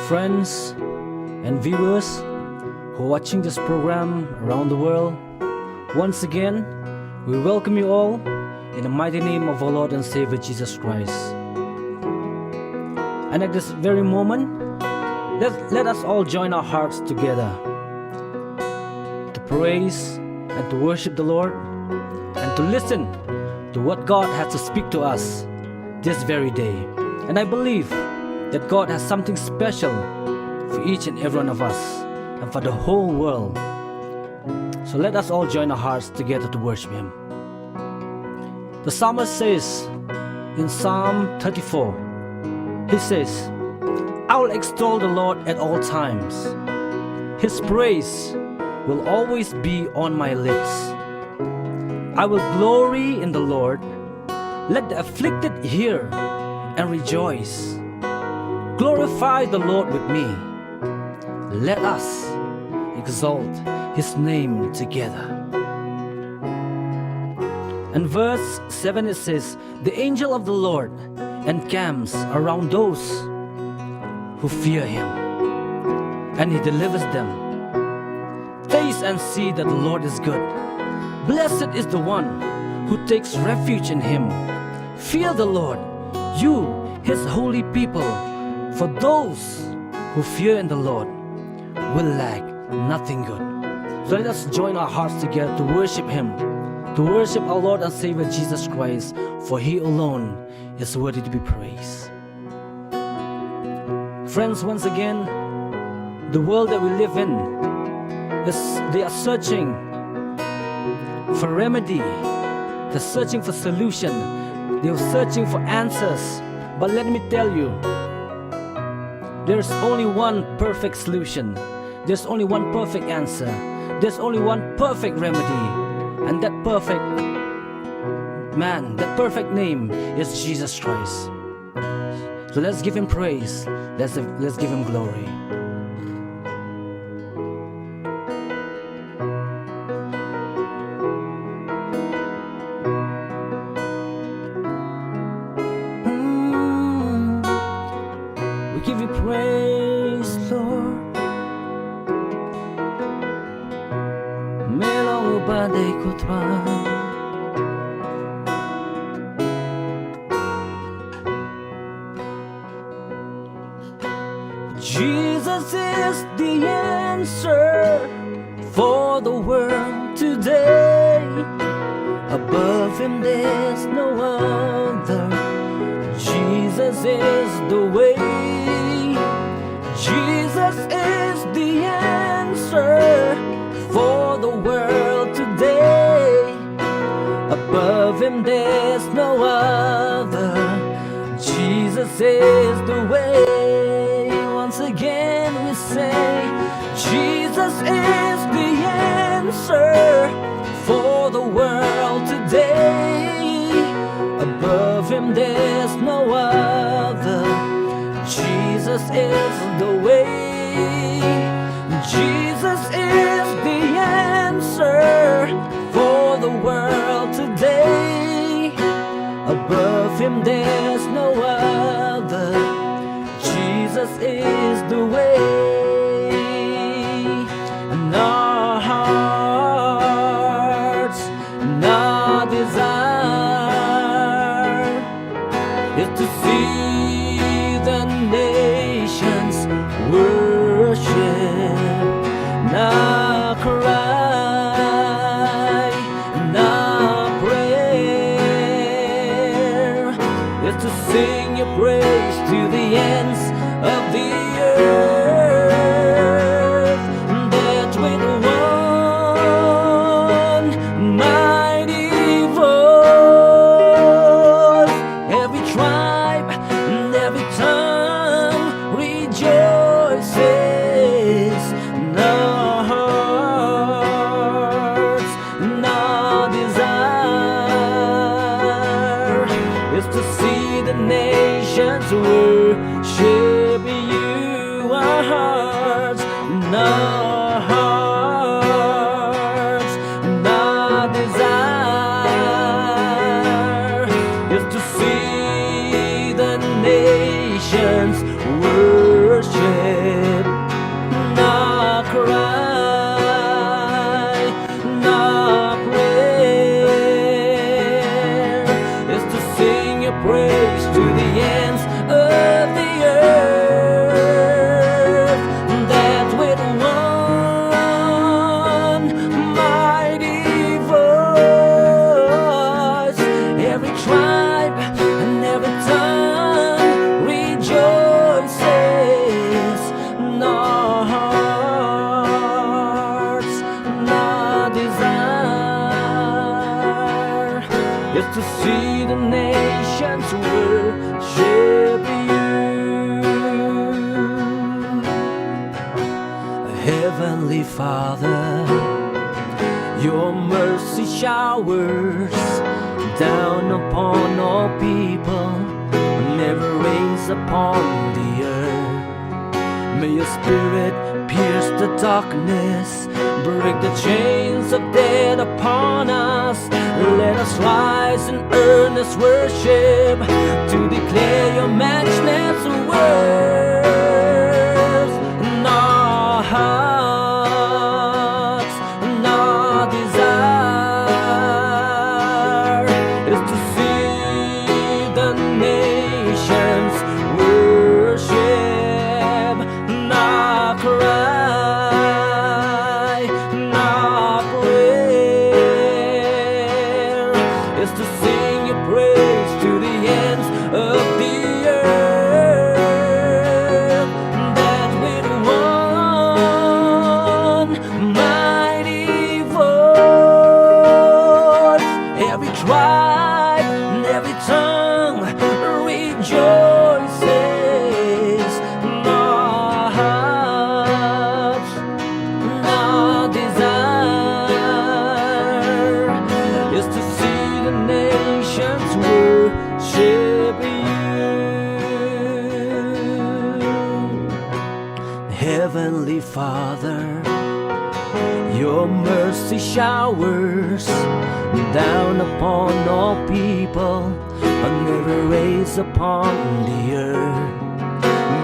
Friends and viewers who are watching this program around the world, once again, we welcome you all in the mighty name of our Lord and Savior Jesus Christ. And at this very moment, let us all join our hearts together to praise and to worship the Lord and to listen to what God has to speak to us this very day. And I believe that God has something special for each and every one of us and for the whole world. So let us all join our hearts together to worship Him. The psalmist says in Psalm 34, he says, I will extol the Lord at all times. His praise will always be on my lips. I will glory in the Lord. Let the afflicted hear and rejoice. Glorify the Lord with me. Let us exalt His name together. And verse 7 it says, the angel of the Lord encamps around those who fear Him, and He delivers them. Taste and see that the Lord is good. Blessed is the one who takes refuge in Him. Fear the Lord, you, His holy people. For those who fear in the Lord will lack nothing good. So let us join our hearts together to worship Him, to worship our Lord and Savior Jesus Christ, for He alone is worthy to be praised. Friends, once again, the world that we live in, they are searching for remedy, they're searching for solution, they're searching for answers. But let me tell you, there's only one perfect solution. There's only one perfect answer. There's only one perfect remedy. And that perfect man, that perfect name is Jesus Christ. So let's give Him praise. Let's give Him glory. We give You praise, Lord. Melong badai kutwa. Jesus is the answer for the world today. Above Him there's no other. Jesus is the way. Jesus is the answer for the world today. Above Him there's no other. Jesus is the way. Once again we say, Jesus is the answer for the world today. Above Him there's no other. Jesus is the way. Jesus is the answer for the world today. Above Him there's no other. Jesus is the way. And our hearts and our desire is to see the nations worship. And our cry and our prayer sing your praise to the ends of the earth. That with one mighty voice, every tribe and every tongue rejoices. And our hearts and our desire is to see the nations worship you. Our hearts and our hearts and our desire is to see the nations worship. And our cry and our prayer is to sing your praise to the ends of the earth. That with one mighty voice, every tribe and every tongue rejoices. And our hearts and our desire is to see the nations worship you. Heavenly Father, your mercy showers down upon all people, never rains upon the earth. May your spirit pierce the darkness, break the chains of death upon us. Let us rise in earnest worship to declare your matchless words. And our hearts and our desire is to see the nations worship. And our cry and our prayer is to sing your praise to the ends of the earth. That with one mighty voice, every tribe and every tongue rejoices. And our hearts and our desire is to see the nations worship you. Heavenly Father, your mercy showers down upon all people, and never rains upon the earth.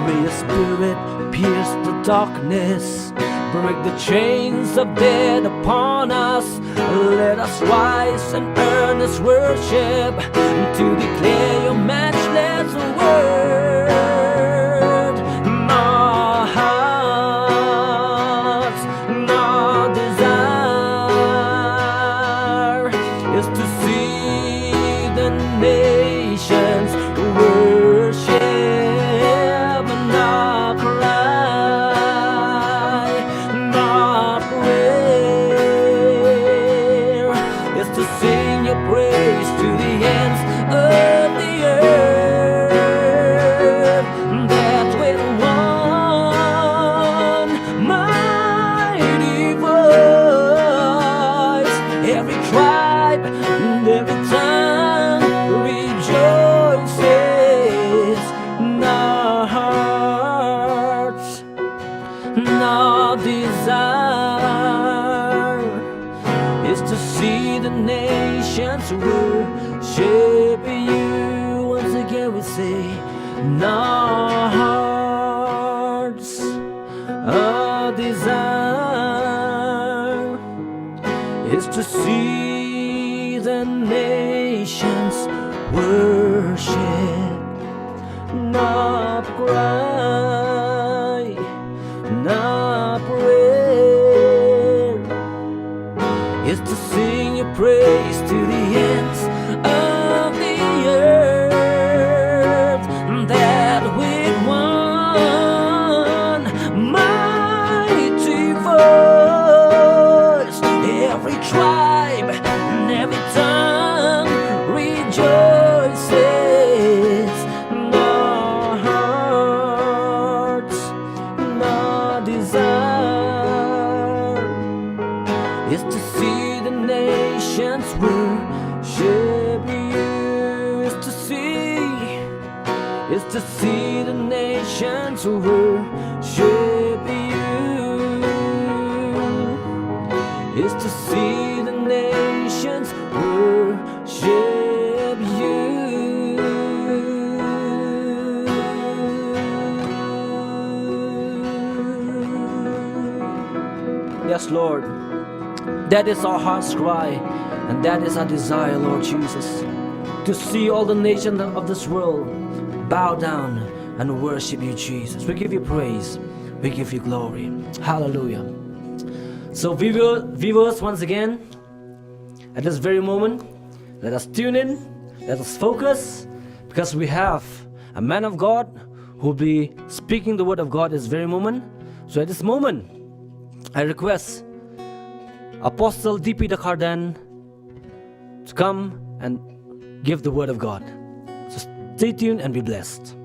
May your spirit pierce the darkness, break the chains of death upon us. Let us rise in earnest worship to declare your matchless word. And our hearts and our desire is to see the nations worship. And our cry and our prayer is to sing your praise to the ends of the earth. That with one mighty voice, every tribe and every tongue rejoices. And our hearts and our desire is to see the nations worship you. Once again we say, and our hearts, our desire is to see the nations worship. And our cry and our prayer is to sing your praise to the ends of the earth. to see the nations worship you. Is to see the nations worship you. Yes, Lord, that is our heart's cry, and that is our desire, Lord Jesus, to see all the nations of this world bow down and worship you, Jesus. We give you praise, we give you glory. Hallelujah. So viewers, once again, at this very moment, let us tune in, let us focus, because we have a man of God who will be speaking the word of God this very moment. So at this moment, I request Apostle D.P. Dkhar Dann to come and give the word of God. So stay tuned and be blessed.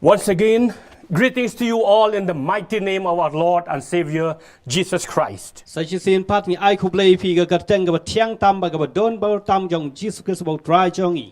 Once again, greetings to you all in the mighty name of our Lord and Savior, Jesus Christ. Sajisin pat mi ai kublei pi ga garteng ga tiang tam ba ga don ba tam jong Jesus Christ ba try jong i.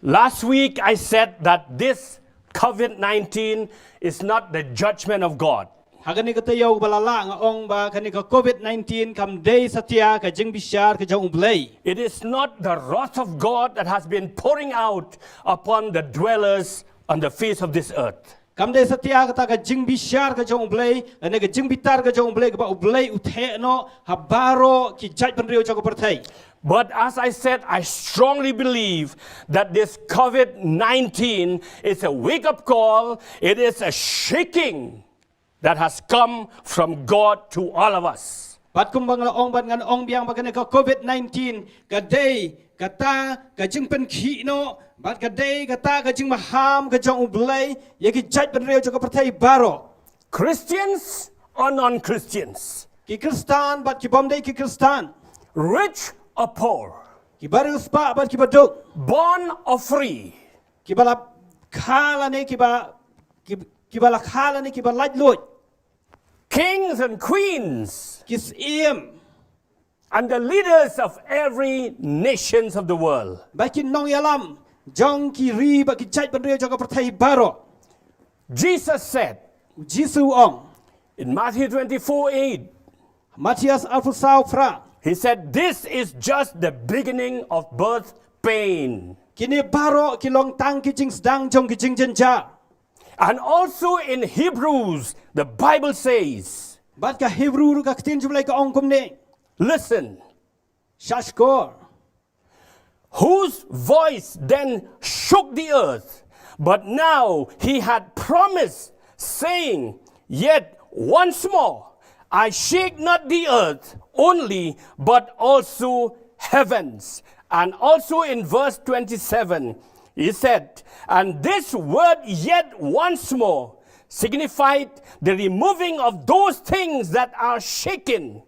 Last week I said that this COVID-19 is not the judgment of God. Hagani ka tayo balala nga ong ba kani ka COVID-19 kam day satya ka jing bisyar ka jong ublay. It is not the wrath of God that has been pouring out upon the dwellers on the face of this earth. Kam day satya ka ta ka jing bisyar ka jong ublay ane ka jing bitar ka jong ublay ka ba ublay uthe no habaro ki jaj ban riyo ka perthai. But as I said, I strongly believe that this COVID-19 is a wake-up call. It is a shaking that has come from God to all of us. Pat kumbang la ong ban ngan ong biang ba kani ka COVID-19 ka day kata ka jing pen khi no bat ka day kata ka jing maham ka jong ublay ye ki jaj ban riyo ka perthai baro. Christians or non-Christians, Ki Kristan bat ki bom day ki Kristan. rich or poor, Ki baru spa bat ki baduk. born or free, Ki bala khala ni ki bala khala ni ki ba laj lut. kings and queens, Ki siem and the leaders of every nations of the world. ba ki nong yalam jong ki ri ba ki jaj ban riyo ka perthai baro. Jesus said Jisu ong in Matthew 24:8, Matias alfusau fra. he said, "This is just the beginning of birth pain." Kini baro ki long tang ki jing sedang jong ki jing jenja. And also in Hebrews, the Bible says, Bat ka Hebrew ru ka tin jumlai ka ong kumne. listen, Shashkor. whose voice then shook the earth, but now he had promised, saying, "Yet once more I shake not the earth only, but also heavens." And also in verse 27, He said, and this word yet once more signified the removing of those things that are shaken,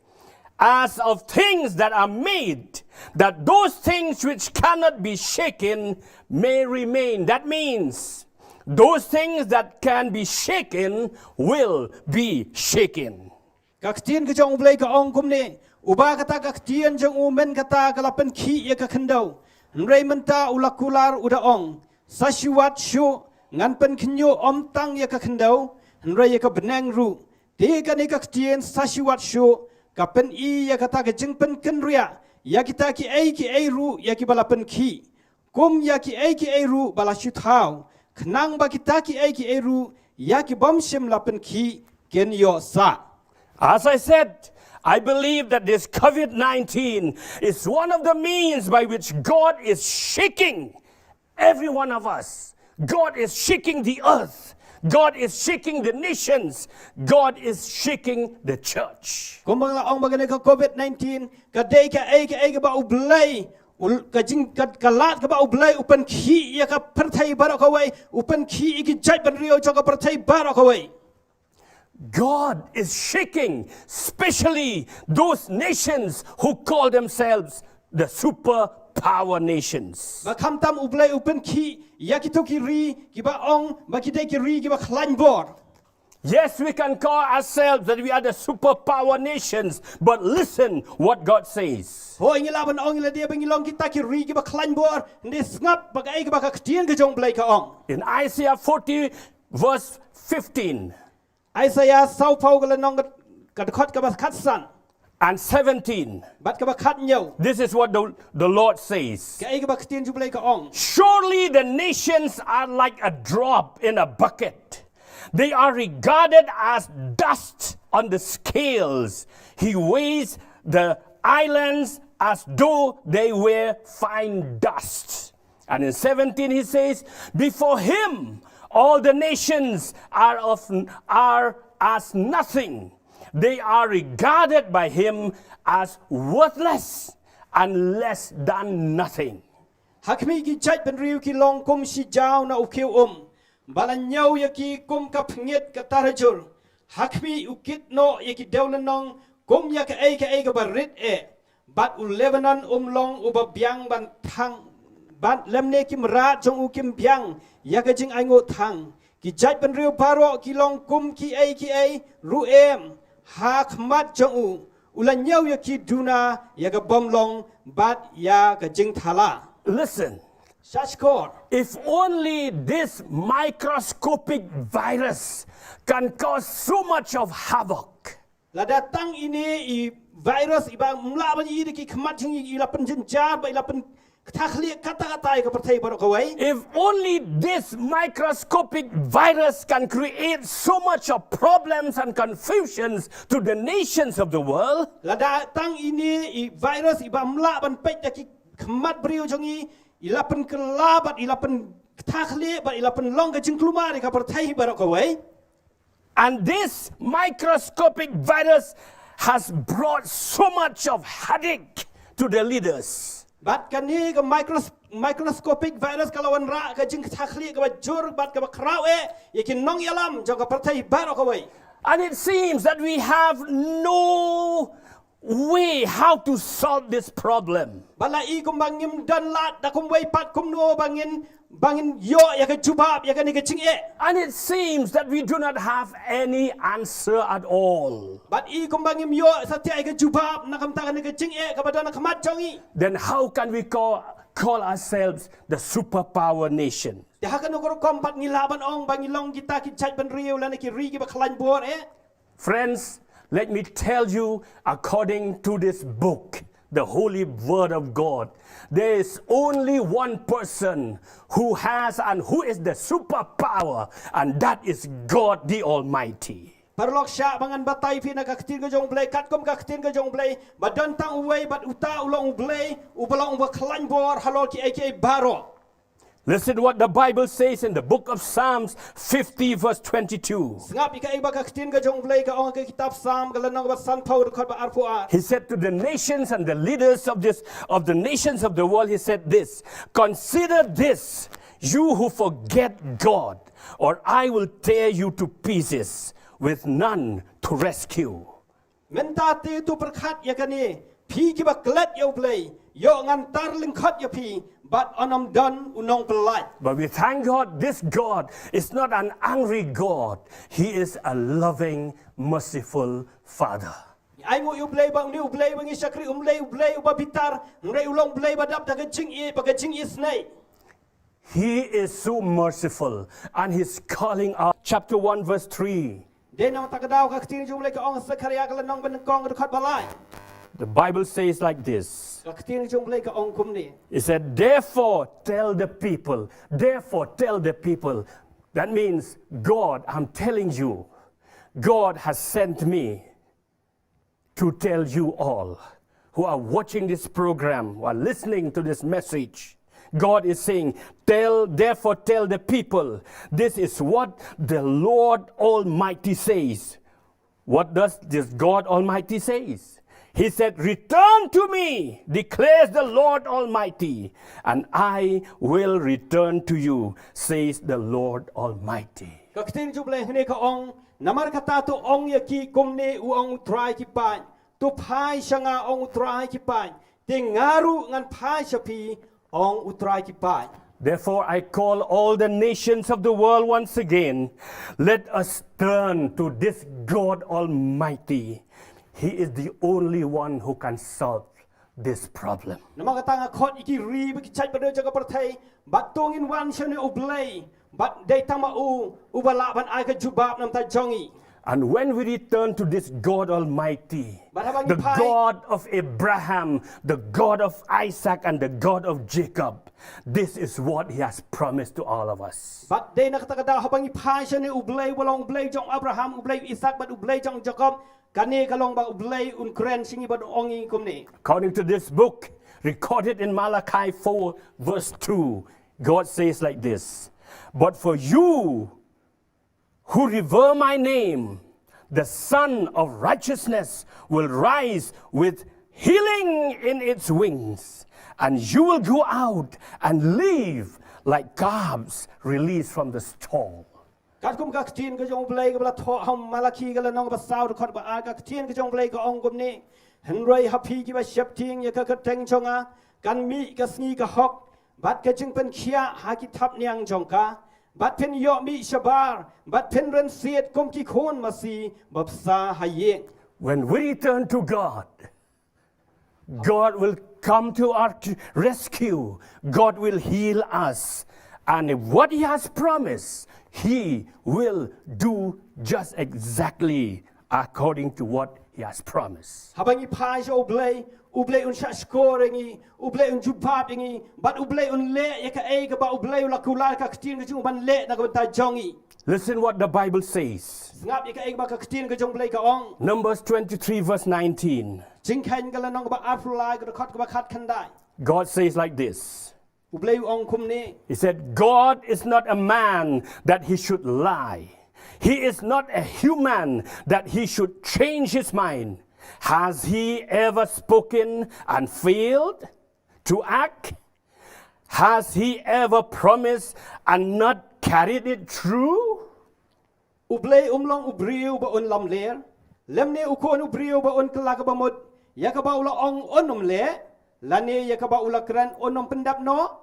as of things that are made, that those things which cannot be shaken may remain. That means those things that can be shaken will be shaken. Kaktian ke jong blai ka ong kum ni. Uba kata kaktian jong umen kata kalapan ki ya ka kendau. Nrei menta ulakular uda ong. Sasiwat syu ngan pen kinyo om tang ya ka kendau. Nrei ya ka benang ru. Tiga ni kaktian sasiwat syu kapen i ya kata ke jeng pen kenria. Ya kita ki ai ru ya ki balapan ki. Kum ya ki ai ru bala syu thau. Kenang ba kita ki ai ru ya ki bom sim lapan ki ken yo sa. As I said, I believe that this COVID-19 is one of the means by which God is shaking every one of us. God is shaking the earth. God is shaking the nations. God is shaking the church. Kumbang la ong bagane ka COVID-19 ka day ka ai ka ba ublay ka jing ka lat ka ba ublay upan khi ya ka perthai baro ka wai upan khi ki jai ban rio cho ka perthai baro ka wai. God is shaking, especially those nations who call themselves the superpower nations. Ba kham tam ublay upan khi ya ki to ki ri ki ba ong ba ki day ki ri ki ba khlan bor. Yes, we can call ourselves that we are the superpower nations, but listen what God says. Ho ingila ban ong ila dia bangilong kita ki ri ki ba khlan bor ndi ngap ba ai ka ba ka tien ka jong blai ka ong. In Isaiah 40 verse 15 Isaiah sau pau ka lanong ka khot ka ba khat san and 17, bat ka ba khat nyau. this is what the Lord says. Ka ai ka ba tien ju blai ka ong. Surely the nations are like a drop in a bucket. They are regarded as dust on the scales. He weighs the islands as though they were fine dust. And in 17 he says, before him all the nations are as nothing. They are regarded by him as worthless and less than nothing. Hakmi ki jai ben riu ki long kum si jaw na ukiu Balan nyau ya ki kum ka pngit ka tarajur. Hakmi ukit no ya ki dewlanong kum ya ka ka barit Bat u Lebanon long uba biang ban thang. Bat lemne ki mrat jong ukim biang ya ka jing aingo thang. Ki jai ben riu paro ki long kum ki ruem. Hakmat jong ulan nyau ya ki duna ya ka bom long bat ya ka jing thala. Listen. If only this microscopic virus can cause so much of havoc. La datang ini I virus iba mula ban I ki khamat jing I lapan jenjar ba lapan takhli kata-kata ka perthai baro kawai. If only this microscopic virus can create so much of problems and confusions to the nations of the world. La datang ini I virus iba mula ban pej ki khamat brio jongi ilapan kelabat ilapan takhli ba ilapan long ka jing klumar ka perthai baro kawai. And this microscopic virus has brought so much of headache to the leaders. Bat kani ka microscopic virus kalawan ra ka jing takhli ka jur bat ka kraw yakin nong yalam jong ka perthai baro kawai. And it seems that we have no way how to solve this problem. Balai kum bangim dan lat da kum wei pat kum no bangin yo ya ka jubab ya ka ni ka ching And it seems that we do not have any answer at all. Bat I kum bangim yo satia ka jubab na kam ta ka ni ka ching ka badana khamat jongi. Then how can we call ourselves the superpower nation? Dia ka no ko kom pat ngilaban ong bangilong kita ki chai ban riu la ni ki ri ki ba khlan bor Friends, let me tell you, according to this book, the Holy Word of God, there is only one person who has and who is the superpower, and that is God the Almighty. Parlok sya bangan batai pina ka ktin ka jong blay kat kom ka ktin ka jong blay badan tang uway bat uta ulong blay ubalong ba khlan bor halol ki ay baro. Listen what the Bible says in the book of Psalms 50 verse 22. He said to the nations and the leaders of the nations of the world, he said this, consider this, you who forget God, or I will tear you to pieces with none to rescue. Mentati tu perkat ya kani pi ki ba klet yo play yo ngan tar ling khat ya pi but onam dan unong pelai. But we thank God, this God is not an angry God. He is a loving, merciful Father. Ai ngo yo play bang ni play bang isakri play ba bitar ngrei ulong play ba dap ta ka ching e ba ka ching is nei. He is so merciful, and He's calling out. Chapter 1 verse 3. Denang takadaw ka ktin jum lay ka ong Zakaria ka lanong ban kong ka khat balai. The Bible says like this. Ka ktin jum lay ka ong kum ni. It said, therefore tell the people. That means, God, I'm telling you, God has sent me to tell you all who are watching this program, who are listening to this message. God is saying, therefore tell the people, this is what the Lord Almighty says. What does this God Almighty says? He said, return to me, declares the Lord Almighty, and I will return to you, says the Lord Almighty. Ka ktin jum lay hne ka ong namar kata tu ong ya ki kum ni u ong try ki pan tu phai shanga ong try ki pan te ngaru ngan phai shapi ong utrai ki pan. Therefore, I call all the nations of the world once again. Let us turn to this God Almighty. He is the only one who can solve this problem. Namang katanga khot iki ri bi chai ba de jaga parthai bat tong in wan chane oblay bat dei tama u bala ban ai ka jubab nam ta jongi. And when we return to this God Almighty, the God of Abraham, the God of Isaac, and the God of Jacob, this is what He has promised to all of us. But they nakatagada habang iphai chane ublay walong ublay jong Abraham ublay Isaac bat ublay jong Jacob kani kalong ba ublay un kren singi ba ongi kumni. According to this book, recorded in Malachi 4 verse 2, God says like this, but for you who revere my name, the Son of Righteousness will rise with healing in its wings, and you will go out and live like calves released from the stall. Kat kum ka ktin ka jong play ka bla tho ham malaki ka lanong ba saw khot ba a ka ktin ka jong play ka ong kum ni henroi happy ki ba shep ting ya ka teng chonga kan mi ka sngi ka hok bat ka jing pen khia ha ki thap niang jong ka bat pen yo mi shabar bat pen ren siet kum ki khon ma si bab sa haye. When we return to God, God will come to our rescue. God will heal us. And what He has promised, He will do just exactly according to what He has promised. Habang iphai jo ublay un sha scoringi ublay un jubab ingi bat ublay un le ya ka e ka ba ublay la kular ka ktin ka jung ban le na ka ta jongi. Listen what the Bible says. Ngap ya ka e ba ka ktin ka jong play ka ong. Numbers 23 verse 19. Jing khain ka lanong ba afulai ka khot ka ba khat khan dai. God says like this. Ublay ong kum ni. He said, God is not a man that He should lie. He is not a human that He should change His mind. Has He ever spoken and failed to act? Has He ever promised and not carried it through? Ublay umlong ubriu ba un lam ler. Lem ne ukon ubriu ba un kala ka ba mod. Ya ka ba ula ong onum le. Lani ya ka ba ula kran onom pendap no.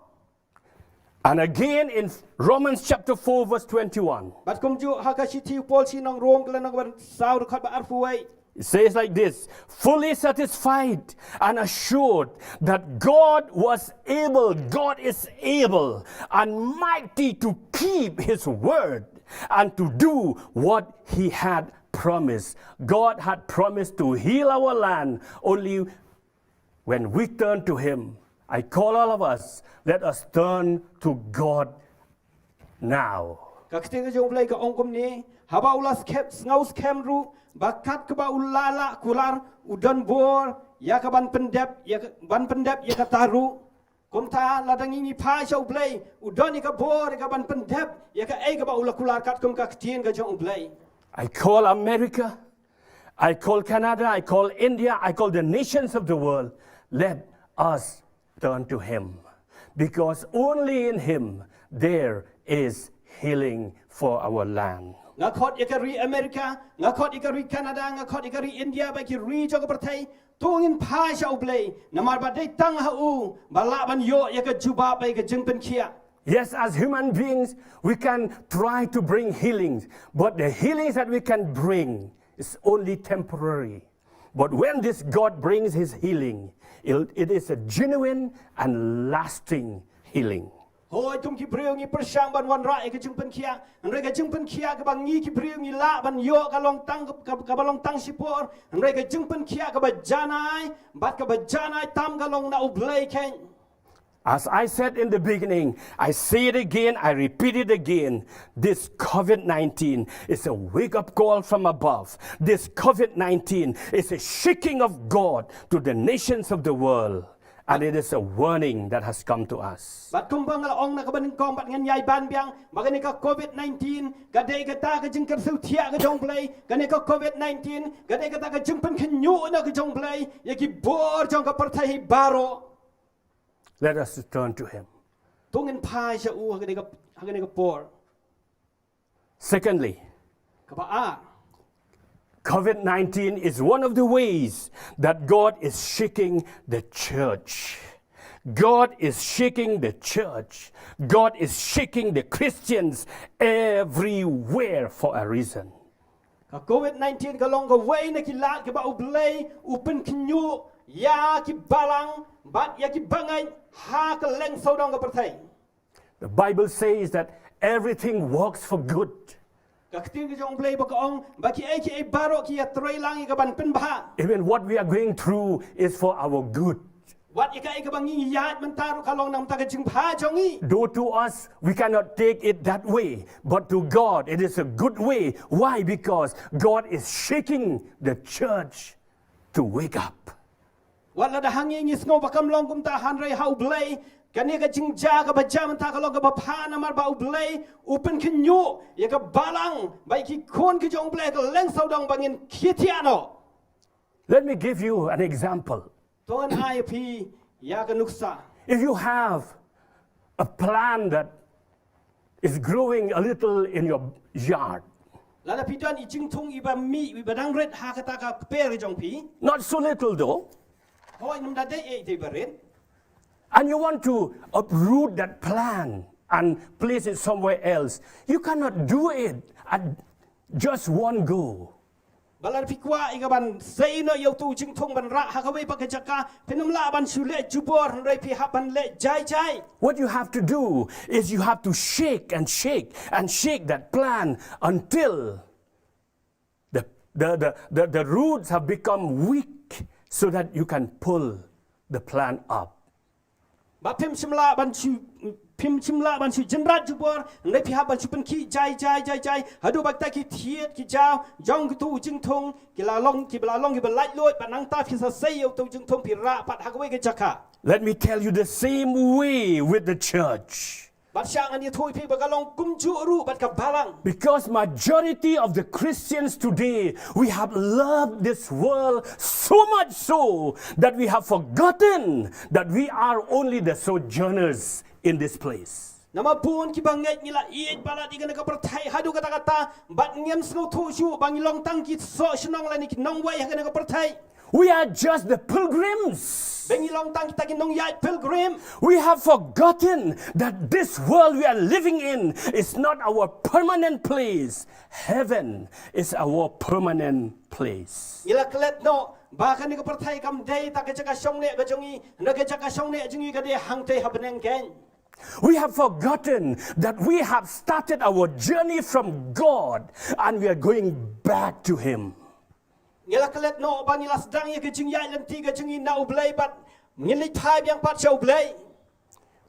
And again in Romans chapter 4 verse 21. Bat kum ju hakashiti pol si nang rom kala nang ban saw khot ba arfuai. It says like this, fully satisfied and assured that God is able and mighty to keep His word and to do what He had promised. God had promised to heal our land only when we turn to Him. I call all of us, let us turn to God now. Kakting ka jong play ka ong kum ni. Haba ulas kep ngaus kem ru. Bakat ka ba ulala kular udan bor ya ka ban pendep ya ka taru kum ta ladang ini pha chau play udan ni ka bor ka ban pendep ya ka ai ka ba ula kular kat kum ka ktin ka jong play. I call America, I call Canada, I call India, I call the nations of the world. Let us turn to Him, because only in Him there is healing for our land. Ngakot ikari Amerika, ngakot ikari Canada, ngakot ikari India, bagi ri jo ka pertai, tungin pa siya ublay, namar ba day tang hau, balaban yo yaka juba bay ka jengpen kia. Yes, as human beings, we can try to bring healings, but the healings that we can bring is only temporary. But when this God brings his healing, it is a genuine and lasting healing. Hoi tum ki priu ngi persang ban wan rai ka jengpen kia, nrai ka jengpen kia ka bang ngi ki priu ngi la ban yo ka long tang ka balong tang sipor, nrai ka jengpen kia ka ba janai, bat ka ba janai tam ka long na ublay ken. As I said in the beginning, I say it again, I repeat it again. This COVID-19 is a wake-up call from above. This COVID-19 is a shaking of God to the nations of the world. And it is a warning that has come to us. Bat kumbang la ong na ka baning kong bat ngan yai ban biang, magani ka COVID-19, gadai ka ta ka jeng ka su tia ka jong play, gani ka COVID-19, gadai ka ta ka jeng pen kenyu na ka jong play, yaki bor jong ka partai baro. Let us turn to him. Tungin pa siya u hagani ka por. Secondly, Ka ba a. COVID-19 is one of the ways that God is shaking the church. God is shaking the church. God is shaking the Christians everywhere for a reason. Ka COVID-19 ka long ka way na kilat ka ba ublay, upen kenyu, ya ki balang, bat ya ki bangay, ha ka leng so dong ka partai. The Bible says that everything works for good. Kakting ka jong play ba ka ong, baki ay baro ki ya troy lang ka ban pen ba. Even what we are going through is for our good. Wat ika bang yat mentaro kalong nam taga jing pa jongi. Though to us, we cannot take it that way, but to God, it is a good way. Why? Because God is shaking the church to wake up. Wat la da hangi ngis ngo bakam long kum ta hanrei hau blay. Kani ka jing ja ka ba jam ta kalong ka ba pa na mar ba blay. Upen kenyu ya ka balang bai ki kon ki jong blay ka leng sau dong bangin kitiano. Let me give you an example. Tuan IP ya ka nuksa. If you have a plant that is growing a little in your yard, Lala pidan I jing tung iba mi iba dang red ha ka ta ka per jong pi. not so little though, Hoi num da de te barin. and you want to uproot that plant and place it somewhere else, you cannot do it at just one go. Balar pikwa igaban say no yo tu jing tung ban ra ha ka wei pa ka jaka penum la ban su le jubor rai pi ha ban le jai jai. What you have to do is you have to shake and shake and shake that plant until the roots have become weak so that you can pull the plant up. Ba pim simla ban su pim simla ban su jenrat jubor rai pi ha ban su pen ki jai jai jai jai hadu bak ta ki thiet ki jao jong tu jing tung ki la long ki ba lai loi ban nang ta pi sa say yo tu jing tung pi ra pat ha ka wei ka jaka. Let me tell you the same way with the church. Bat syang ani thui pi ba ka long kum ju ru bat ka balang. Because majority of the Christians today, we have loved this world so much so that we have forgotten that we are only the sojourners in this place. Nama pun ki bangai ngila iet bala di kana ka pertai hadu kata kata bat ngem sno thu shu bang long tang ki so snong la ni ki nong wai kana ka pertai. We are just the pilgrims. Bang long tang kita ki nong yai pilgrim. We have forgotten that this world we are living in is not our permanent place. Heaven is our permanent place. Ngila klet no ba kana ka pertai kam dei ta ka jaka song ne ka jongi na ka jaka song ne jongi ka de hang te ha beneng ken. We have forgotten that we have started our journey from God and we are going back to Him. Ngila klet no ba ngila sedang ye ka jing yai lan ti ka jongi na ublay bat ngili thai biang pat chau blay.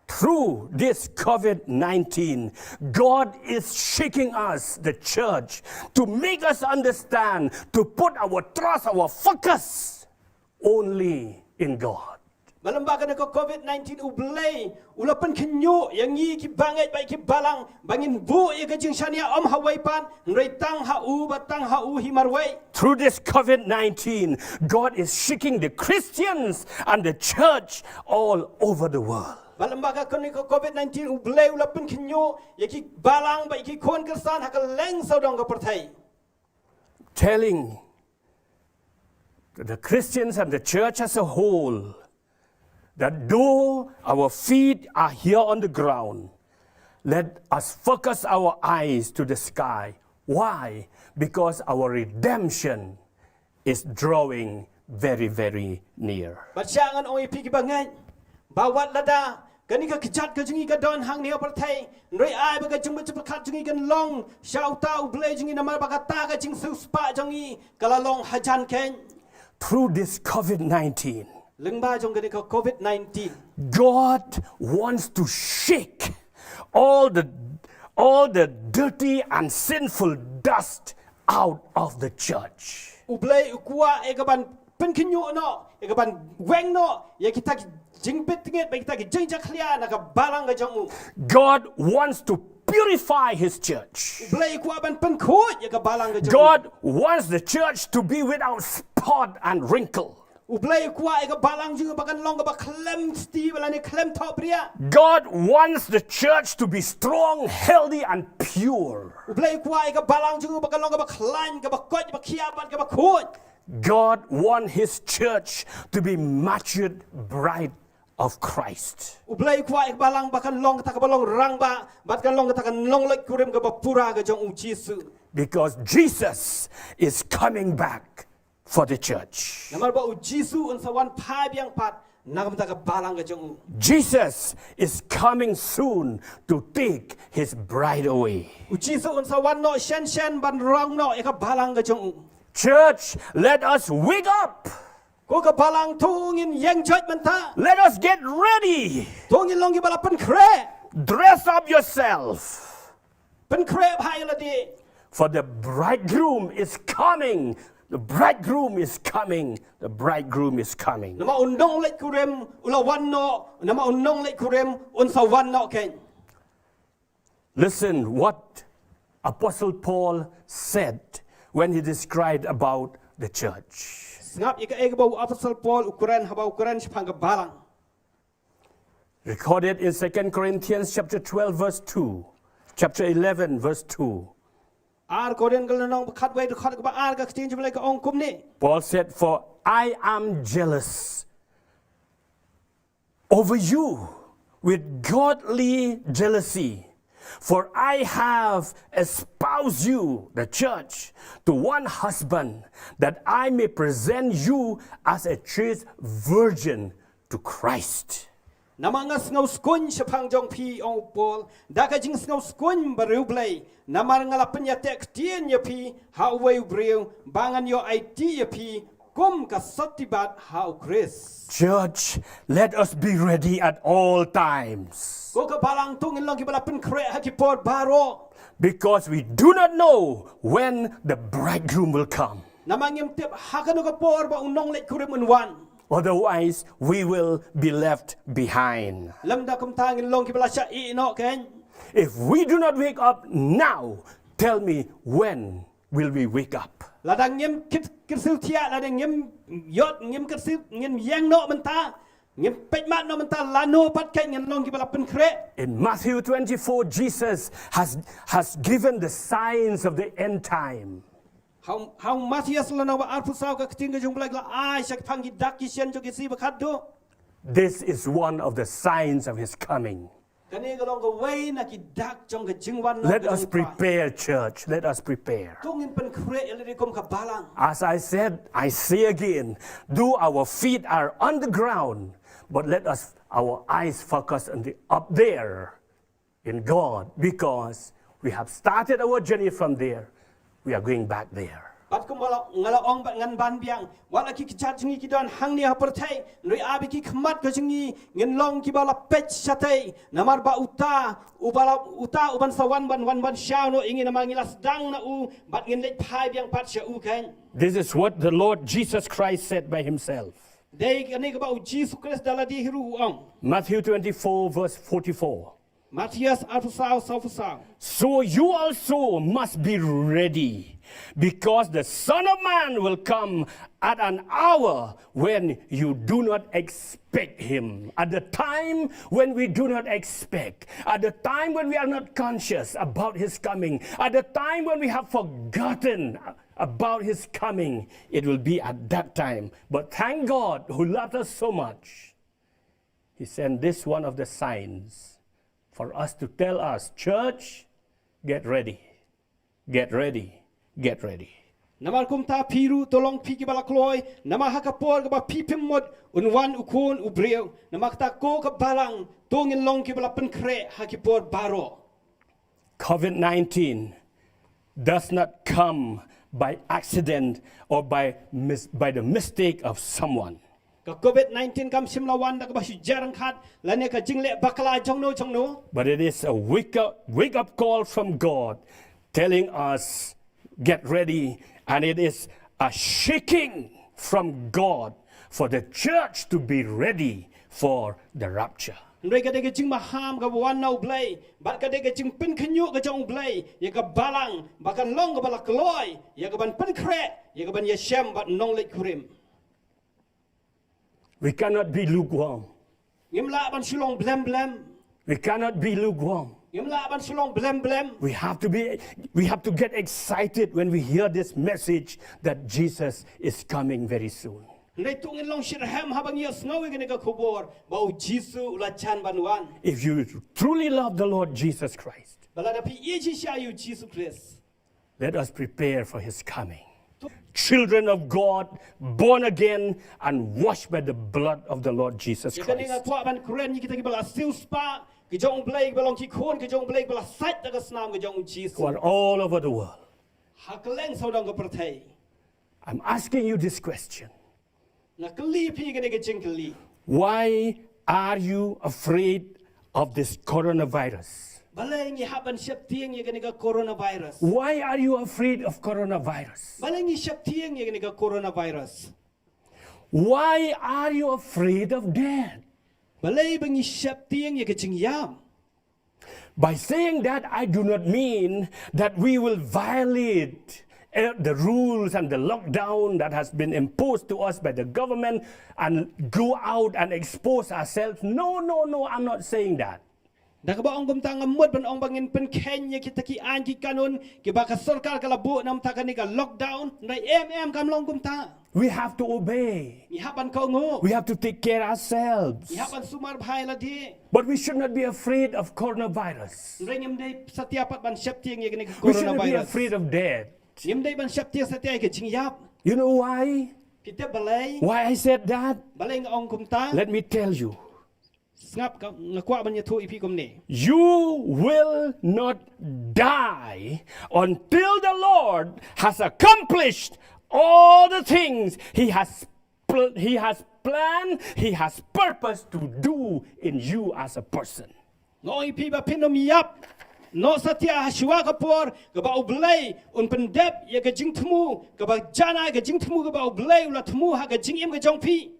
Through this COVID-19, God is shaking us, the church, to make us understand, to put our trust, our focus only in God. Malambaga na ko COVID-19 ublay ulapan kenyo yang ngi ki bangai bai ki balang bangin bu ye ka jing shania om hawai pan nrai tang ha u batang ha u himarwai. Through this COVID-19, God is shaking the Christians and the church all over the world. Ba lembaga kon ni ko COVID-19 ubleu la pen kinyo yaki balang ba yaki kon kersan hak leng saudong ka perthai. Telling the Christians and the church as a whole that though our feet are here on the ground, let us focus our eyes to the sky. Why? Because our redemption is drawing very, very near. Ba changan oi pi ki bangai. Bawat lada kani ka kejat ka jingi ka don hang ni perthai. Roi ai ba ka jing ba cepat jingi kan long shau ta ublei jingi nama ba ka ta ka jing su spa jingi kala long hajan ken. Through this COVID-19, Lengba jong kani ka COVID-19. God wants to shake all the dirty and sinful dust out of the church. Ublei ukua e ka ban pen kinyo no e ka ban weng no ye kita jing pet tinget ba kita ki jing jaklia na ka balang ka jong u. God wants to purify his church. Ublei ukua ban pen khot ye ka balang ka jong. God wants the church to be without spot and wrinkle. Ublei ukua e ka balang jing ba kan long ka ba klem sti bala ni klem top ria. God wants the church to be strong, healthy, and pure. Ublei ukua e ka balang jing ba kan long ka ba klan ka ba kot ba khiabat ka ba khot. God wants his church to be matured bride of Christ. Ublei ukua e ka balang ba kan long ta ka ba long rang ba bat kan long ta kan long lek kurim ka ba pura ka jong u Jesu. Because Jesus is coming back for the church. Namar ba u Jesu un sawan phai biang pat nagam ta ka balang ka jong u. Jesus is coming soon to take his bride away. U Jesu un sawan no shen ban rang no e ka balang ka jong u. Church, let us wake up. Ko ka balang tungin yang church man ta. Let us get ready. Tungin long ki bala pen kre. Dress up yourself. Pen kre phai la di. For the bridegroom is coming. The bridegroom is coming. The bridegroom is coming. Nama undong lek kurim ulawan no. Nama undong lek kurim un sawan no ken. Listen what Apostle Paul said when he described about the church. Ngap ika ega bau Apostle Paul ukuran haba ukuran sepang ka balang. Recorded in 2 Corinthians chapter 12 verse 2. Chapter 11 verse 2. Ar koren kal nong khat wei khat ka ba ar ka tin jumlai ka ong kum ni. Paul said, for I am jealous over you with godly jealousy. For I have espoused you, the church, to one husband, that I may present you as a chaste virgin to Christ. Namangas ngau skun sepang jong pi ong Paul. Daka jing ngau skun bariu blai. Namar ngala penyatek tien ya pi hau wei briu bangan yo IT ya pi kum ka satibat hau Chris. Church, let us be ready at all times. Ko ka balang tungin long ki bala pen kre hakipor baro. Because we do not know when the bridegroom will come. Namangim tip hakano ka por ba unong lek kurim unwan. Otherwise, we will be left behind. Lamda kum tangin long ki bala sya I no ken. If we do not wake up now, tell me when will we wake up? Ladang ngim kit kirsil tia ladang ngim yot ngim kirsil ngim yang no menta. Ngim pejmat no menta lano pat ken ngin long ki bala pen kre. In Matthew 24, Jesus has given the signs of the end time. How Matthias lano ba arpusau ka keting jung blak la ai sak pangi dak ki sian jo ki si bakat do. This is one of the signs of his coming. Kani ka long ka wei na ki dak jong ka jingwan no. Let us prepare, church. Let us prepare. Tungin pen kre elri kum ka balang. As I said, I say again, though our feet are on the ground, but let us our eyes focus on the up there in God, because we have started our journey from there. We are going back there. Bat kum wala ngala ong bat ngan ban biang wala ki kichat jingi ki don hang ni hapertai nui abi ki khmat ka jingi ngin long ki bala pech satai namar ba uta uban sawan ban shao no ingi namar ngilas dang na u bat ngin lek phai biang pat sha u kan. This is what the Lord Jesus Christ said by himself. Dei kani ka ba u Jesus Christ dala di hiru ong. Matthew 24 verse 44. Matthias arpusau saufusau. So you also must be ready, because the Son of Man will come at an hour when you do not expect him, at the time when we do not expect, at the time when we are not conscious about his coming, at the time when we have forgotten about his coming. It will be at that time. But thank God who loved us so much. He sent this one of the signs for us to tell us, church, get ready, get ready, get ready. Namar kumta piru tolong piki balakloy nama hakapor ka ba pipimod unwan ukun ubreu namakta ko ka balang tongin long ki bala penkre hakipor baro. COVID-19 does not come by accident or by the mistake of someone. Ka COVID-19 kam simlawan da ka ba jarang khat lane ka jingle bakla jongno. But it is a wake up call from God telling us, get ready. And it is a shaking from God for the church to be ready for the rapture. Ndoi ka de ka jing maham ka wan nau blai bat ka de ka jing pen khnyu ka jong blai ya ka balang bakan long ka balak loy ya ka ban pen kre ya ka ban yeshem bat nong lek kurim. We cannot be lukewarm. Ngimla ban shulong blem. We cannot be lukewarm. Ngimla ban shulong blem. We have to get excited when we hear this message that Jesus is coming very soon. Ndai tungin long shirham habang yes ngawi ka ka kubor bau Jisu la chan banwan. If you truly love the Lord Jesus Christ, Bala da pi yeji sha yu Jesus Christ. let us prepare for his coming. Children of God, born again and washed by the blood of the Lord Jesus Ya ka Christ. ninga tua ban kuren kita ki bala sil spa ki jong blai balong ki khon ki jong blai bala sait da ka snam ka jong Jesus. Who are all over the world. Hakleng saudang ka perthai. I'm asking you this question. Nakali pi ka ka jingkali. Why are you afraid of this coronavirus? Balai ngi haban siap tiang ya ka coronavirus. Why are you afraid of coronavirus? Balai ngi siap tiang ya ka coronavirus. Why are you afraid of death? Balai bangi siap tiang ya ka jingyam. By saying that, I do not mean that we will violate the rules and the lockdown that has been imposed to us by the government and go out and expose ourselves. No, I'm not saying that. Da ka ba ong gumta ngamot ban ong bangin pen Kenya kita ki an ki kanun ki ba ka sarkar ka labo nam ta ka ni ka lockdown ndai kam long gumta. We have to obey. Ni haban ko ngo. We have to take care ourselves. Ni haban sumar bhai la di. But we should not be afraid of coronavirus. Ndai ngem dai satiapat ban siap tiang ya ka We should not be coronavirus. afraid of death. Ngem dai ban siap tiang satia ka jingyap. You know why? Kita balai. Why I said that? Balai ng ong gumta. Let me tell you. Ngap ka ngakwa ban ya thu ipi kum ni. You will not die until the Lord has accomplished all the things He has planned, He has purpose to do in you as a person. Ngong ipi ba pinom yap. No satia hashwa kapor ka ba ublay un pendep ya ka jing tmu ka ba jana ka jing tmu ka ba ublay ula tmu ha ka jing im ka jong pi.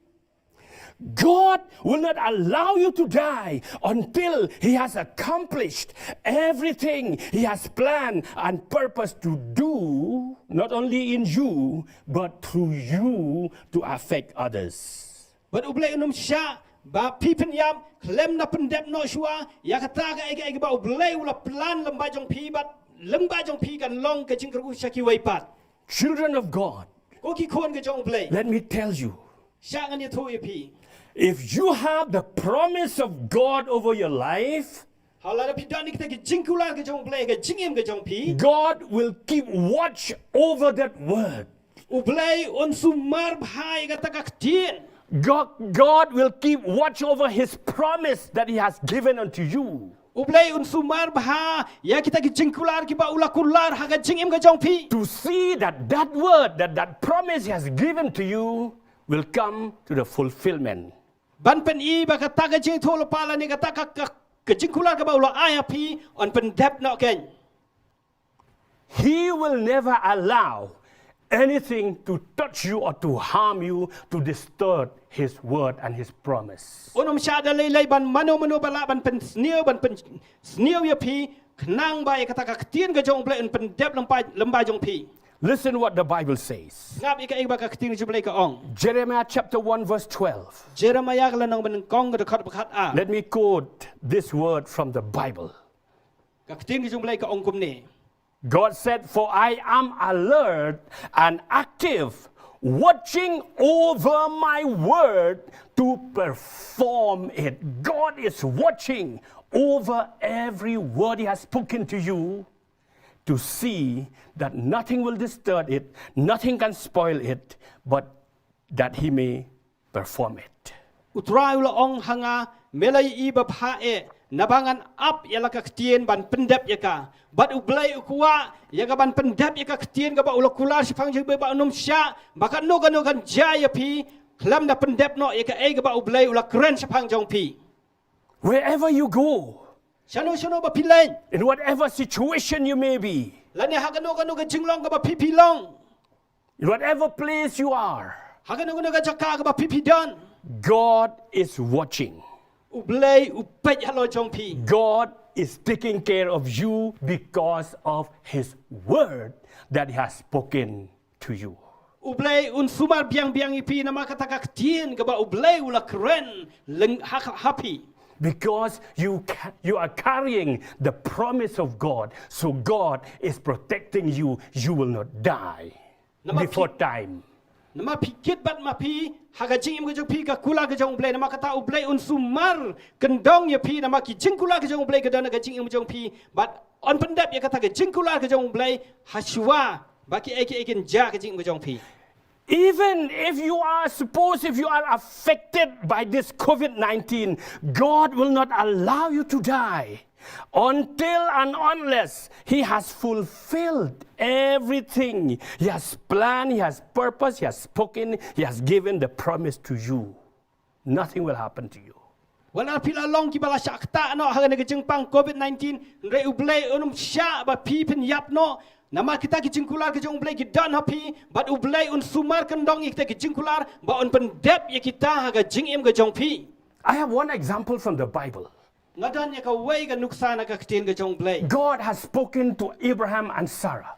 God will not allow you to die until He has accomplished everything He has planned and purpose to do, not only in you, but through you to affect others. But ublay unum sha ba pipen yam klem na pendep no shwa ya kata ka ai ba ublay ula plan lamba jong pi bat lamba jong pi kan long ka jing kru shaki wai pat. Children of God, Ko ki kon ka jong ublay. let me tell you, Sha ngan ya thu ipi. if you have the promise of God over your life, Hala da pidan ni kita ki jing kula ka jong ublay ka jing im ka jong pi. God will keep watch over that word. Ublay un sumar bhai ka takak tien. God will keep watch over His promise that He has given unto you. Ublay un sumar bha ya kita ki jingkular ki ba ula kular ha ka jingim ka jong pi. To see that that word, that promise He has given to you will come to the fulfillment. Ban pen I ba ka ta ka jing tholo pala ni ka ta ka jingkular ka ba ula aya pi on pen dep no ken. He will never allow anything to touch you or to harm you, to disturb His word and His promise. Unom sha da lay ban mano bala ban pen sneo ya pi knang ba ya ka ta ka tien ka jong ublay on pen dep lamba jong pi. Listen what the Bible says. ngap ika ika ka keting jumlai ka ong Jeremiah chapter 1 verse 12. Jeremiah kala nang benengkong ka dekat bekat a Let me quote this word from the Bible. ka keting jumlai ka ong kum ni God said, "For I am alert and active, watching over my word to perform it." God is watching over every word He has spoken to you to see that nothing will disturb it, nothing can spoil it, but that He may perform it. utrai ula ong hanga melai I bapha e nabangan up yala ka ketien ban pendap yaka bat ublai ukwa yaka ban pendap yaka ketien ka ba ula kular sipang jeng ba unum sya bakat no kan jaya pi klam na pendap no yaka e ka ba ublai ula keren sipang jong pi Wherever you go, shano ba pilain in whatever situation you may be, lani hakano ka jinglong ka ba pipi long in whatever place you are, hakano ka jaka ka ba pipi don God is watching. ublai upet halo jong pi God is taking care of you because of His word that He has spoken to you. ublai un sumar biang ipi nama kata ka ketien ka ba ublai ula keren leng happy Because you are carrying the promise of God. So God is protecting you. You will not die before time. nama pikit bat mapi haga jing im pi ka kula ka jong blai nama kata ublai un sumar kendong ya pi nama ki jing kula ka jong blai ka dana ka jing im jong pi bat on pendap ya kata ka jing kula ka jong blai haswa baki eken ja ka jing im jong pi Even if you are affected by this COVID-19, God will not allow you to die until and unless He has fulfilled everything He has planned, He has purpose, He has spoken, He has given the promise to you. Nothing will happen to you. wala pila long ki bala sakta no haga ne jing pang COVID-19 re ublai unum sya ba pi pen yap no nama kita ki jingkular ki jong ublai ki dan hapi bat ublai un sumar kendong kita ki jingkular ba un pendep ya kita haga jing im ga jong pi I have one example from the Bible. ngadan ya ka wei ga nuksana ka ketien ga jong blai God has spoken to Abraham and Sarah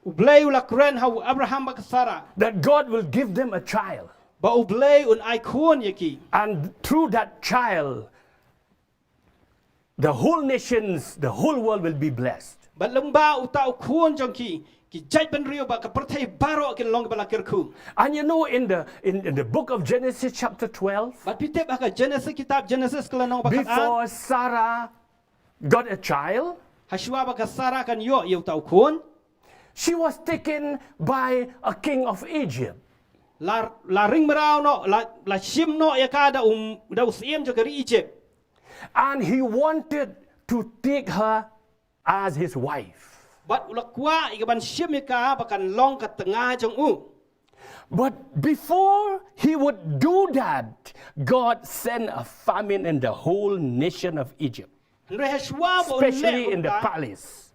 ublai ula kren hau Abraham ba Sarah that God will give them a child. ba ublai un ai khon ya ki And through that child, the whole nations, the whole world will be blessed. bat lengba uta khon jong ki jai ban rio ba ka perthai baro ki long bala kirku And you know, in the book of Genesis chapter 12, bat pitep ka Genesis kitab Genesis kala nong ba ka before Sarah got a child, haswa ba ka Sarah kan yo uta khon she was taken by a king of Egypt. la ring merau no la sim no ya ka da usiem jo kari Egypt And he wanted to take her as his wife. bat ula kwa igaban sim ya ka bakan long ka tengah jong u But before he would do that, God sent a famine in the whole nation of Egypt, especially in the palace.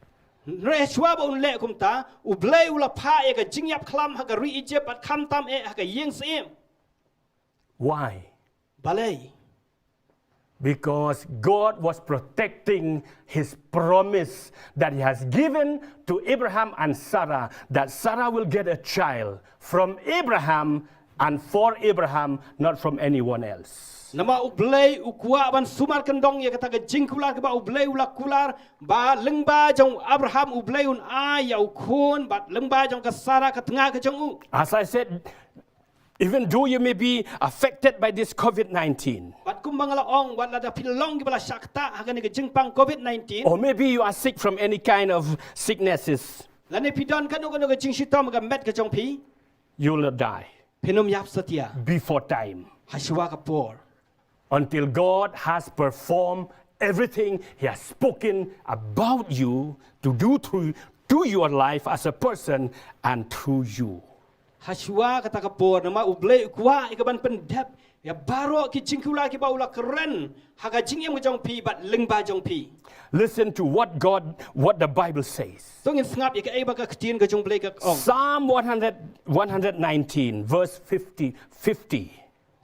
Rehswa ba un le kum ta ublai ula pha ya ka jingyap klam ha ka ri Egypt bat kham tam e ha ka yeng sim Why? balai Because God was protecting His promise that He has given to Abraham and Sarah, that Sarah will get a child from Abraham and for Abraham, not from anyone else. nama ublai ukwa ban sumar kendong ya kata ka jingkular ka ba ublai ula kular ba lengba jong Abraham ublai un a ya khon bat lengba jong ka Sarah ka tengah ka jong u As I said, even though you may be affected by this COVID-19, bat kumbang la ong wat la da pilong ki bala sakta ha ka ne ka jingpang COVID-19 or maybe you are sick from any kind of sicknesses, la ne pidon ka no ka jing sitom ka met ka jong pi you will not die penum yap setia before time. haswa ka por Until God has performed everything He has spoken about you to do through your life as a person and through you. haswa kata ka por nama ublai ukwa ikaban pendep ya baro ki jingkula ki ba ula keren ha ka jing em jong pi bat lengba jong pi Listen to what the Bible says. tong in ngap ya ka e ba ka ketien ka jong blai ka ong Psalm 119 verse 50.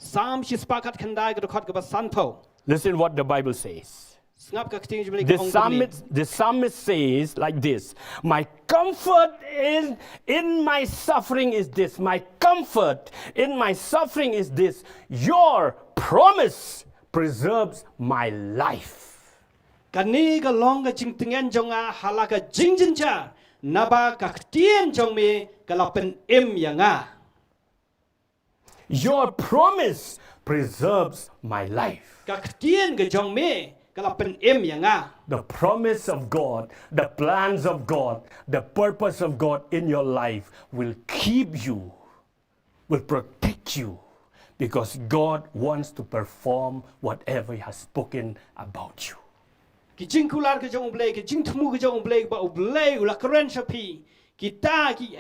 Sam shi spakat khandai ka khot ka ba san tho Listen what the Bible says. Ngap ka keting je boleh ka ong ni. The psalmist says like this, my comfort in my suffering is this. My comfort in my suffering is this. Your promise preserves my life. Kani ka long ka jing tengen jong a hala ka jing jin cha. Naba ka ketien jong me ka la pen em yang a. Your promise preserves my life. Ka ketien ka jong me ka la pen em yang a. The promise of God, the plans of God, the purpose of God in your life will keep you, will protect you, because God wants to perform whatever He has spoken about you. Ki jing kular ka jong ublay, ki jing temu ka jong ublay ba ublay ula keren sapi. Kita ki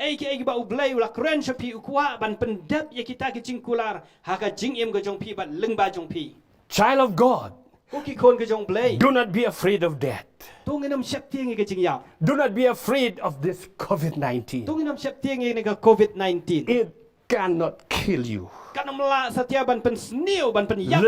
ba ublay ula keren sapi ukwa ban pendap ya kita ki jing kular ha ka jing em ka jong pi ba leng ba jong pi. Child of God, Ki kon ka jong blay. do not be afraid of death. Tung inam siap tiang ka jing yap. Do not be afraid of this COVID-19. Tung inam siap tiang ni ka COVID-19. It cannot kill you. Kanam la satia ban pen sniu ban pen yap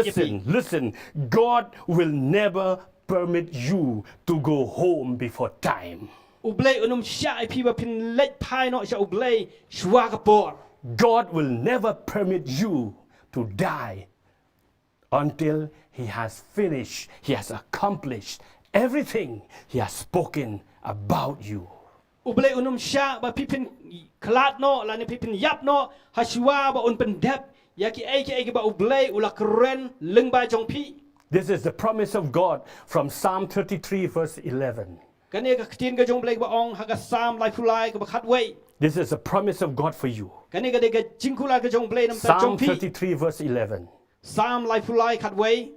Listen, God will never permit you to go home before time. Ublay unum sya pi ba pin let pai no sya ublay shwa ka por. God will never permit you to die until He has finished, He has accomplished everything He has spoken about you. Ublay unum sya ba pipin klat no la ni pipin yap no ha shwa ba un pen dep ya ki ba ublay ula keren leng ba jong pi. This is the promise of God from Psalm 33 verse 11. Kani ka ketien ka jong blay ba ong ha ka sam lai fulai ka ba khat wei. This is a promise of God for you. Kani ka de ka jingkula ka jong blay nam ta Psalm jong pi. 33 verse 11. Sam lai fulai khat wei.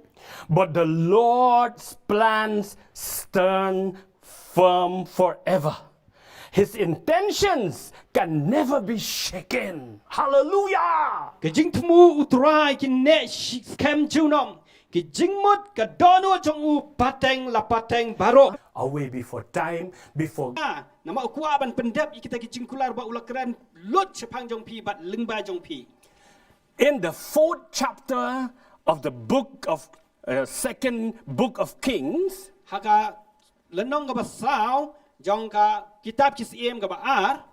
But the Lord's plans stand firm forever. His intentions can never be shaken. Hallelujah! Ka jing tmu utrai ki ne skem junom. Ki jingmut ka dono jong u pateng la pateng baro. Away before time, before Nama ukwa ban pendap kita ki jingkular ba ulakran lut sepang jong pi bat leng ba jong pi. in the 4th chapter of the book of second book of Kings, Haka lenong ka ba saw jong ka kitab kisiem ka ba ar.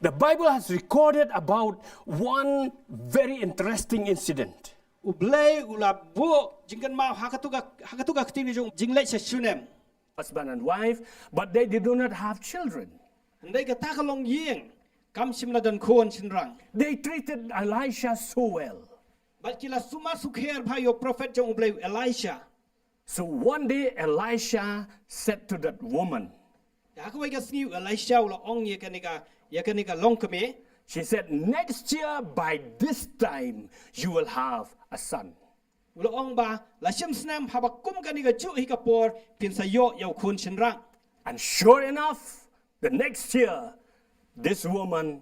the Bible has recorded about one very interesting incident. Ublay ula bu jingkan mau hakatuga ketini jong jinglek sa sunem. Husband and wife, but they did not have children. Andai ka takalong yeng kam simla dan kon sinrang. They treated Elisha so well. Bat kila suma sukher bha yo prophet jong ublay Elisha. So one day Elisha said to that woman, Ya ka wai ka sniu Elisha ula ong ye kanika long kame. she said, next year by this time you will have a son. Ula ong ba la sim snam haba kum kanika ju hi ka por pin sa yo kon sinrang. And sure enough, the next year, this woman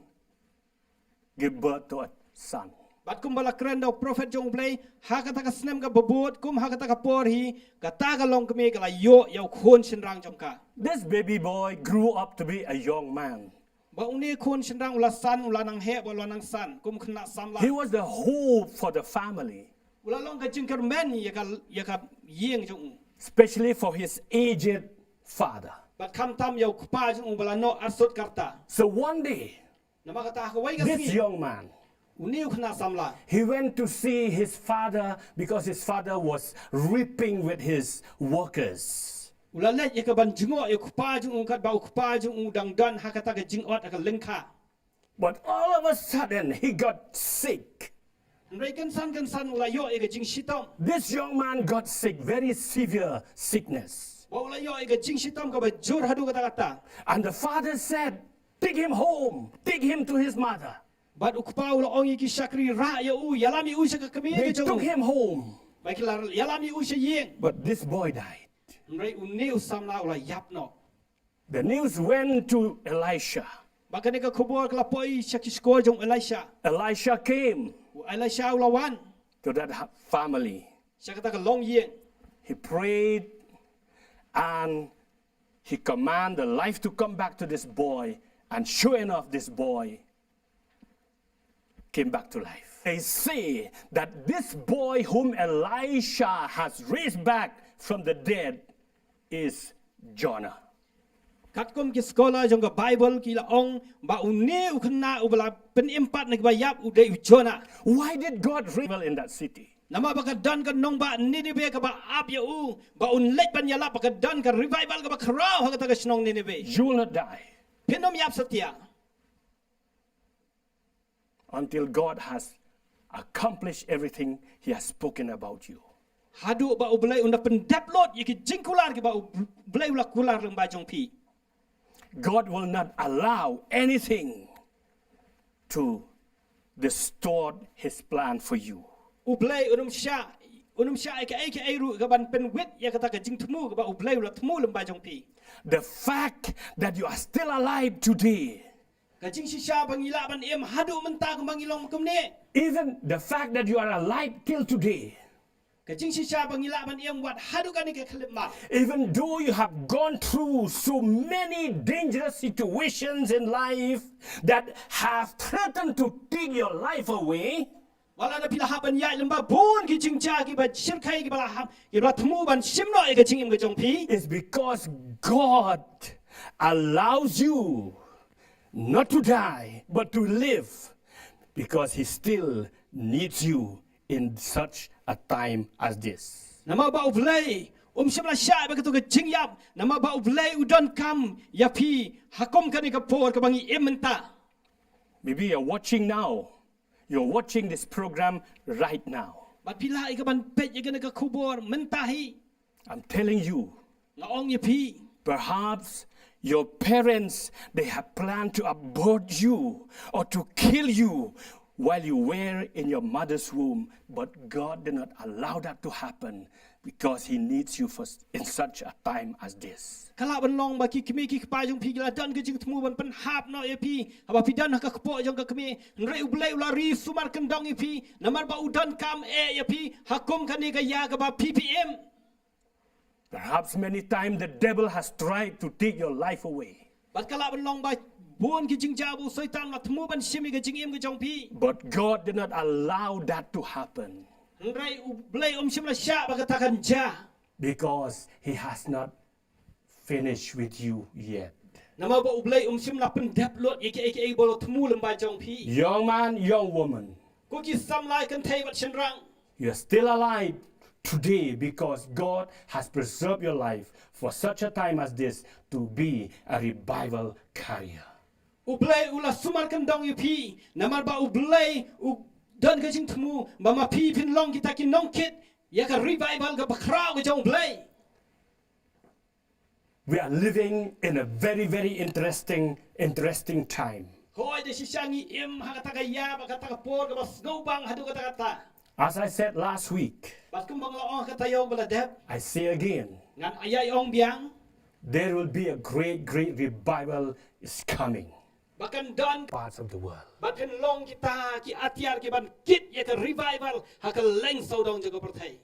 gave birth to a son. Bat kum bala kren daw prophet jong ublay hakata ka snam ka babot kum hakata ka por hi ka tagalong kame ka la yo kon sinrang jong ka. This baby boy grew up to be a young man. Ba uni kon sinrang ula san ula nang he ula nang san kum khna samla. He was the hope for the family, Ula long ka jingkar men ya ka yeng jong. especially for his aged father. Bat kam tam yo kupa jong bala no asot karta. So one day, Nama kata ka wai ka this sni. young man, Uni khna samla. he went to see his father because his father was reaping with his workers. Ula let ya ka ban jingo ya kupa jong kat ba kupa jong dang dan hakata ka jingot ka lengka. But all of a sudden, he got sick. Ndai kan san ula yo ya ka jing sitom. This young man got sick, very severe sickness. Ba ula yo ya ka jing sitom ka ba jur hadu kata. And the father said, take him home, take him to his mother. Bat ukpa ula ong ki shakri ra ya yalami sa ka kami They ka took jong. him home. Ba kila yalami sa yeng. But this boy died. Ndai uni samla ula yap no. The news went to Elisha. Ba kanika kubor kala poi shakisko jong Elisha. Elisha came Elisha ula wan. to that family. Shakata ka long yeng. He prayed and he commanded life to come back to this boy. And sure enough, this boy came back to life. They say that this boy whom Elisha has raised back from the dead is Jonah. កាត់គុំគីស្កូឡាចងក Bible គីឡាអងបាឧនេឧខណាឧបឡាពេនអ៊ីមប៉ាត់នៅបាយ៉ាប់ឧដេឧជណា Why did God revel in that city? ណាមកបកដនកនងបានីនីវេកបាអាប់យូបាឧនលេចបញ្ញឡាបកដនក revival កបក្រៅហកតកស្នងនីនីវេ You will not die ភិននំយ៉ាប់សត្យា until God has accomplished everything He has spoken about you. Hadu ba ublay unda pendap lot yiki jingkular ki ba ublay ula kular leng ba jong pi. God will not allow anything to distort His plan for you. Ublay unum sha aka ru ka ban pen wit ya kata ka jing tmu ka ba ublay ula tmu leng ba jong pi. The fact that you are still alive today, Ka jing sha bangila ban em hadu menta ka bangilong kum ne. even the fact that you are alive till today, Ka jing sha bangila ban em wat hadu ka ni ka khlip ma. even though you have gone through so many dangerous situations in life that have threatened to take your life away, Wala na pila haban ya lem ba bun ki jing cha ki ba shir khai ki ba ham ki ra tmu ban sim no e ka jing em ka jong pi. it's because God allows you not to die, but to live, because He still needs you in such a time as this. Nama ba ublay simla sha ba ka to ka jing yap nama ba ublay udon kam ya pi hakom ka ni ka por ka bangi ementa. Maybe you're watching now. You're watching this program right now. Bat pila I ka ban pet ya ka ni ka kubor menta hi I'm telling you, nga ong ya pi. perhaps your parents, they have planned to abort you or to kill you while you were in your mother's womb, but God did not allow that to happen because He needs you in such a time as this. Kala ban long ba ki kimi ki pa jong pi la dan ka jing tmu ban pen hap no ya pi aba pi dan ka kpo jong ka kimi re ublay ula ri sumar kan dong ya pi namar ba udon kam e ya pi hakom ka ni ka ya ka ba ppm. Perhaps many times the devil has tried to take your life away, Bat kala ban long ba buon ki jing jabu soitan la tmu ban simi ka jing em ka jong pi. but God did not allow that to happen Rai ublay simla sha ba ka takan ja. because He has not finished with you yet. Nama ba ublay simla pen dap lot aka bolo tmu lem ba jong pi. Young man, young woman, Ko ki sam lai kan thai bat chen rang. you're still alive today because God has preserved your life for such a time as this to be a revival carrier. Ublay ula sumar kan dong yu pi. Namar ba ublay u dan ka jing tmu ba ma pi pin long kita ki nong kit ya ka revival ka bakraw ka jong ublay. We are living in a very, very interesting time. Hoy de sishangi im ha ka ta ya ba ka ta por ka ba snow bang hadu ka ta. As I said last week, Bat kumbang la ong ka tayo bala dep. I say again, Ngan ayay ong biang. there will be a great, great revival is coming Bakan dan parts of the world. Bakan long kita ki atiar ki ban kit ya ka revival ha ka leng so dong jago perthai.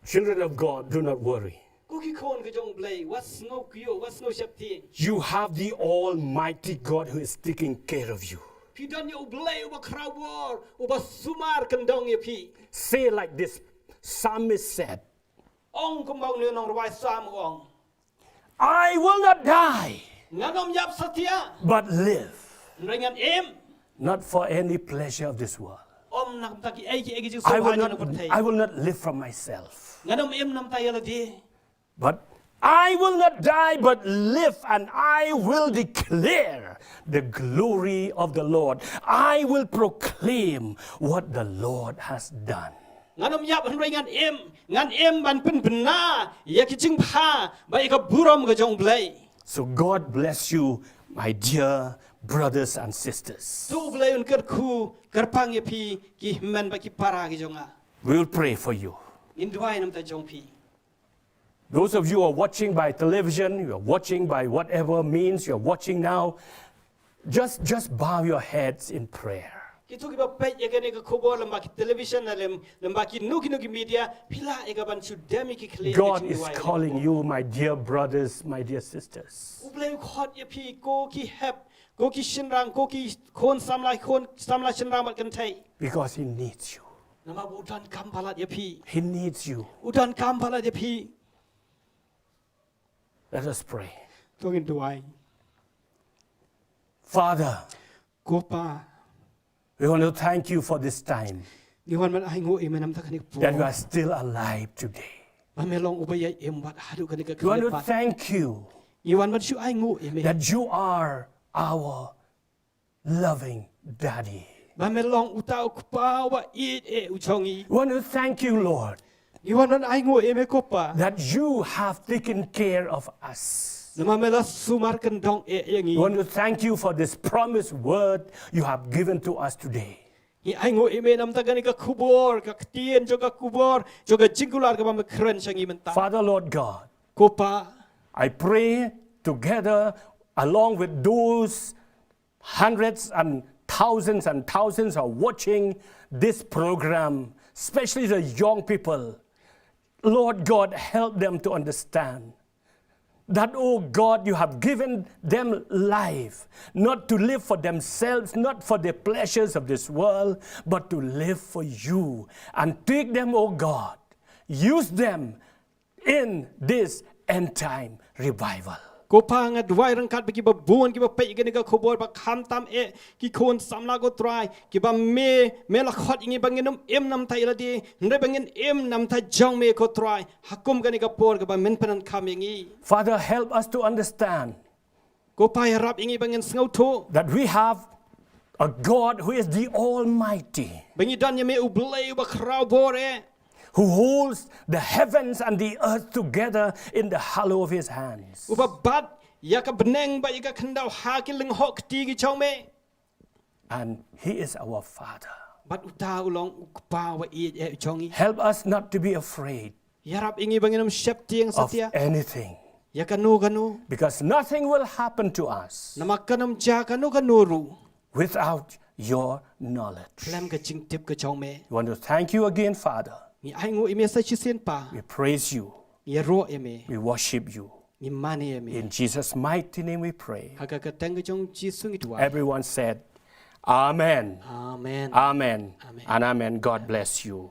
Children of God, do not worry. Ku ki khon ka jong blay was no kyo was no shapti. You have the Almighty God who is taking care of you. Pi don yo blay uba crowbor uba sumar kan dong ya pi. Say like this psalmist said, Ong kumbang ni nong rawai sam ong. I will not die, Nganom yap satya. but live, Nrengan em. not for any pleasure of this world. Om nak taki ai ki jing so I will ha not, na perthai. I will not live from myself, Nganom em nam tayo la di. but I will not die, but live, and I will declare the glory of the Lord. I will proclaim what the Lord has done. Nganom yap nrengan em ban pen bena ya ki jing pha ba ka burom ka jong blay. So God bless you, my dear brothers and sisters. Tu blay un ker khu kerpang ya pi ki men ba ki para ki jonga. We will pray for you. Indwai nam ta jong pi. Those of you who are watching by television, you are watching by whatever means you are watching now, just bow your heads in prayer. Kitu ki ba pet ya ka khubo lamba ki television na lamba ki nuki media pila e ka ban chu demi ki kle. God is calling you, my dear brothers, my dear sisters. Ublay khot ya pi ko ki hep ko ki shinrang ko ki khon samla shinrang mat kan thai. Because He needs you. Nama udan kam palat ya pi. He needs you. Udan kam palat ya pi. Let us pray. Tôi ngin tuai. Father, Ko pa. we want to thank you for this time Ni wan man ai ngu ime nam ta kanik po. that we are still alive today. Ba me long ubaya em wat hadu kanik ka We want to pa. thank you Ni wan man shu ai ngu ime. that you are our loving daddy. Ba me long utau pa wa it e uchongi. We want to thank you, Lord, Ni wan man ai ngu ime ko pa. that you have taken care of us. Nama me la sumar kan dong e yangi. We want to thank you for this promised word you have given to us today. Ni ai ngu ime nam ta kanik ka kubor ka tien jo ka kubor jo ka jingkular ka ba me kren sangi menta. Father, Lord God, Ko pa. I pray together along with those hundreds and thousands are watching this program, especially the young people. Lord God, help them to understand that, oh God, you have given them life, not to live for themselves, not for the pleasures of this world, but to live for you. And take them, oh God, use them in this end time revival. Ko pa nga duwai rangkat bagi ba buan ki ba pe gani ka khobor ba kham tam e ki khon samla ko try ki ba me la khot ingi bangin em nam thai la di ndre bangin em nam thai jong me ko try hakum gani ka por ka ba men panan kham ingi Father, help us to understand ko pa ya rap ingi bangin ngau tho that we have a God who is the Almighty, bangi dan ya me ublei ba kraw bor e who holds the heavens and the earth together in the hollow of his hands. uba bat ya ka beneng ba ya ka khandau ha ki ling hok ti ki chong me And he is our Father. bat uta ulong pa wa e chongi Help us not to be afraid ya rap ingi bangin syap tiang of satya anything, ya kanu because nothing will happen to us namakanam ja kanu kanuru without your knowledge. Lam ka ching tip ka chong me. We want to thank you again, Father. Ni ai ngu ime sa chi sen pa. We praise you. Ni ro eme. We worship you. Ni mane eme. In Jesus' mighty name we pray. Aga ka tang ka chong chi sung itwa. Everyone said, Amen. Amen. Amen. Amen. And amen. God bless you.